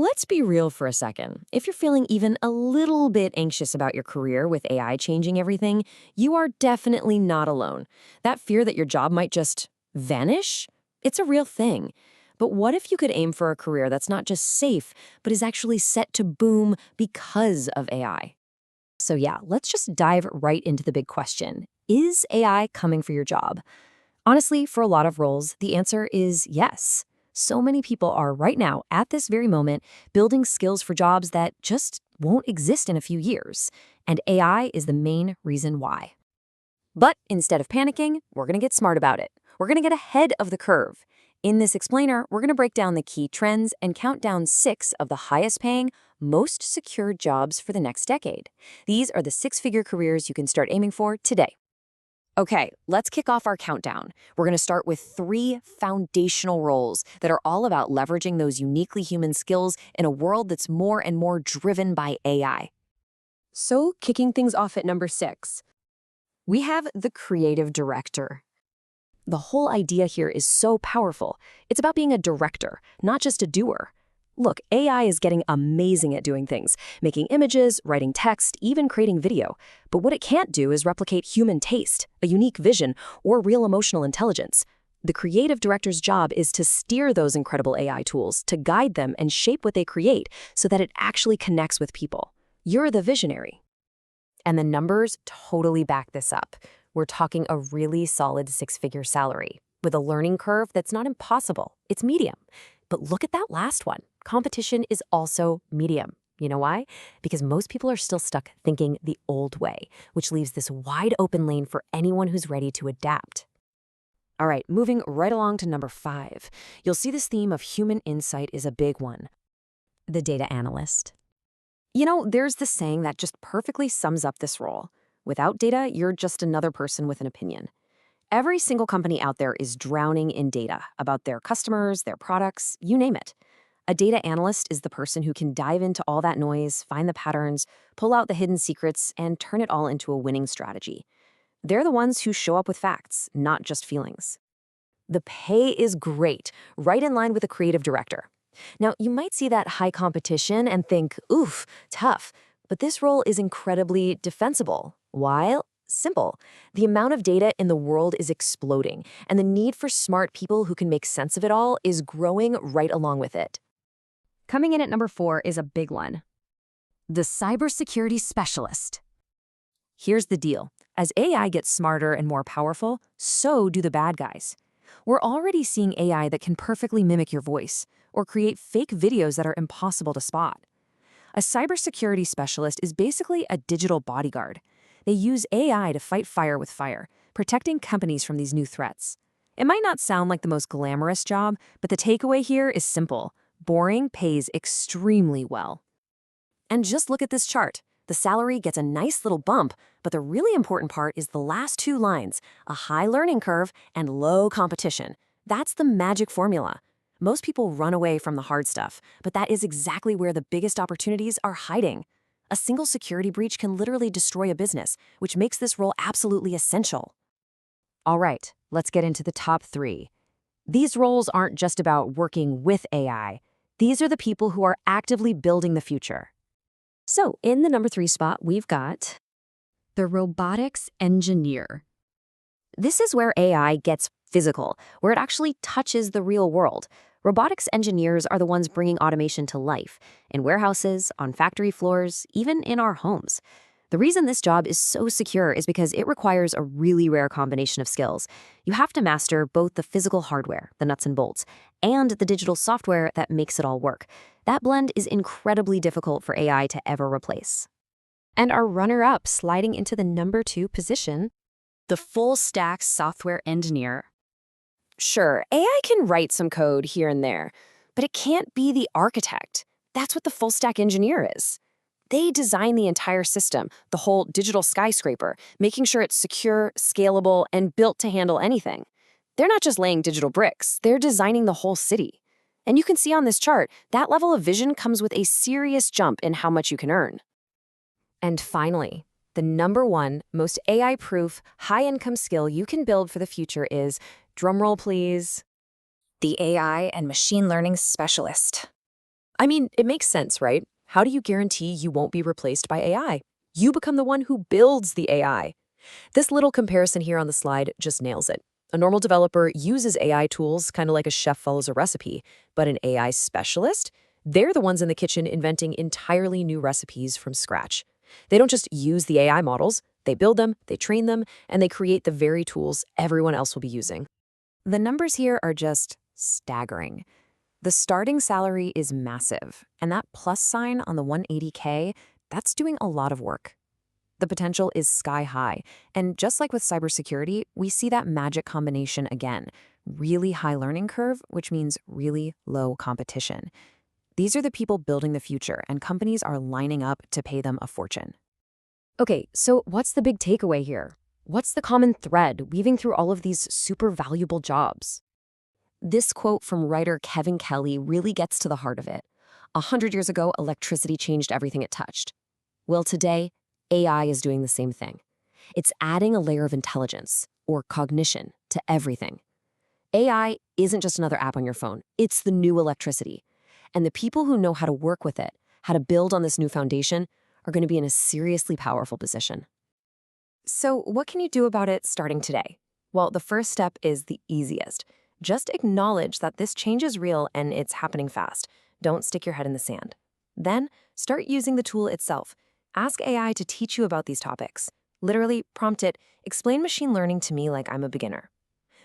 Let's be real for a second. If you're feeling even a little bit anxious about your career with AI changing everything, you are definitely not alone. That fear that your job might just vanish? It's a real thing. But what if you could aim for a career that's not just safe, but is actually set to boom because of AI? So yeah, let's just dive right into the big question. Is AI coming for your job? Honestly, for a lot of roles, the answer is yes. So many people are right now, at this very moment, building skills for jobs that just won't exist in a few years. And AI is the main reason why. But instead of panicking, we're going to get smart about it. We're going to get ahead of the curve. In this explainer, we're going to break down the key trends and count down 6 of the highest paying, most secure jobs for the next decade. These are the 6-figure careers you can start aiming for today. Okay, let's kick off our countdown. We're going to start with 3 foundational roles that are all about leveraging those uniquely human skills in a world that's more and more driven by AI. So, kicking things off at number 6, we have the creative director. The whole idea here is so powerful. It's about being a director, not just a doer. Look, AI is getting amazing at doing things, making images, writing text, even creating video. But what it can't do is replicate human taste, a unique vision, or real emotional intelligence. The creative director's job is to steer those incredible AI tools, to guide them and shape what they create so that it actually connects with people. You're the visionary. And the numbers totally back this up. We're talking a really solid 6-figure salary, with a learning curve that's not impossible, it's medium. But look at that last one. Competition is also medium. You know why? Because most people are still stuck thinking the old way, which leaves this wide open lane for anyone who's ready to adapt. All right, moving right along to number 5. You'll see this theme of human insight is a big one. The data analyst. You know, there's this saying that just perfectly sums up this role. Without data, you're just another person with an opinion. Every single company out there is drowning in data about their customers, their products, you name it. A data analyst is the person who can dive into all that noise, find the patterns, pull out the hidden secrets, and turn it all into a winning strategy. They're the ones who show up with facts, not just feelings. The pay is great, right in line with a creative director. Now, you might see that high competition and think, oof, tough. But this role is incredibly defensible. Why? Simple. The amount of data in the world is exploding, and the need for smart people who can make sense of it all is growing right along with it. Coming in at number 4 is a big one. The Cybersecurity Specialist. Here's the deal. As AI gets smarter and more powerful, so do the bad guys. We're already seeing AI that can perfectly mimic your voice, or create fake videos that are impossible to spot. A cybersecurity specialist is basically a digital bodyguard. They use AI to fight fire with fire, protecting companies from these new threats. It might not sound like the most glamorous job, but the takeaway here is simple. Boring pays extremely well. And just look at this chart. The salary gets a nice little bump, but the really important part is the last 2 lines, a high learning curve and low competition. That's the magic formula. Most people run away from the hard stuff, but that is exactly where the biggest opportunities are hiding. A single security breach can literally destroy a business, which makes this role absolutely essential. All right, let's get into the top 3. These roles aren't just about working with AI. These are the people who are actively building the future. So, in the number 3 spot, we've got the Robotics Engineer. This is where AI gets physical, where it actually touches the real world. Robotics engineers are the ones bringing automation to life, in warehouses, on factory floors, even in our homes. The reason this job is so secure is because it requires a really rare combination of skills. You have to master both the physical hardware, the nuts and bolts, and the digital software that makes it all work. That blend is incredibly difficult for AI to ever replace. And our runner-up, sliding into the number 2 position, the full-stack software engineer. Sure, AI can write some code here and there, but it can't be the architect. That's what the full-stack engineer is. They design the entire system, the whole digital skyscraper, making sure it's secure, scalable, and built to handle anything. They're not just laying digital bricks, they're designing the whole city. And you can see on this chart, that level of vision comes with a serious jump in how much you can earn. And finally, the number 1 most AI-proof, high-income skill you can build for the future is, drumroll please, the AI and machine learning specialist. I mean, it makes sense, right? How do you guarantee you won't be replaced by AI? You become the one who builds the AI. This little comparison here on the slide just nails it. A normal developer uses AI tools kind of like a chef follows a recipe, but an AI specialist, they're the ones in the kitchen inventing entirely new recipes from scratch. They don't just use the AI models, they build them, they train them, and they create the very tools everyone else will be using. The numbers here are just staggering. The starting salary is massive, and that plus sign on the 180K, that's doing a lot of work. The potential is sky high, and just like with cybersecurity, we see that magic combination again. Really high learning curve, which means really low competition. These are the people building the future, and companies are lining up to pay them a fortune. Okay, so what's the big takeaway here? What's the common thread weaving through all of these super valuable jobs? This quote from writer Kevin Kelly really gets to the heart of it. 100 years ago, electricity changed everything it touched. Well, today, AI is doing the same thing. It's adding a layer of intelligence, or cognition, to everything. AI isn't just another app on your phone. It's the new electricity. And the people who know how to work with it, how to build on this new foundation, are going to be in a seriously powerful position. So what can you do about it starting today? Well, the first step is the easiest. Just acknowledge that this change is real and it's happening fast. Don't stick your head in the sand. Then, start using the tool itself. Ask AI to teach you about these topics. Literally, prompt it, explain machine learning to me like I'm a beginner.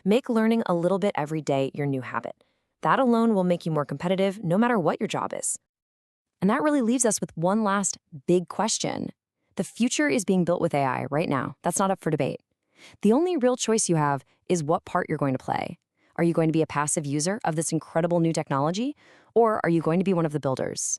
Make learning a little bit every day your new habit. That alone will make you more competitive no matter what your job is. And that really leaves us with one last big question. The future is being built with AI right now. That's not up for debate. The only real choice you have is what part you're going to play. Are you going to be a passive user of this incredible new technology, or are you going to be one of the builders?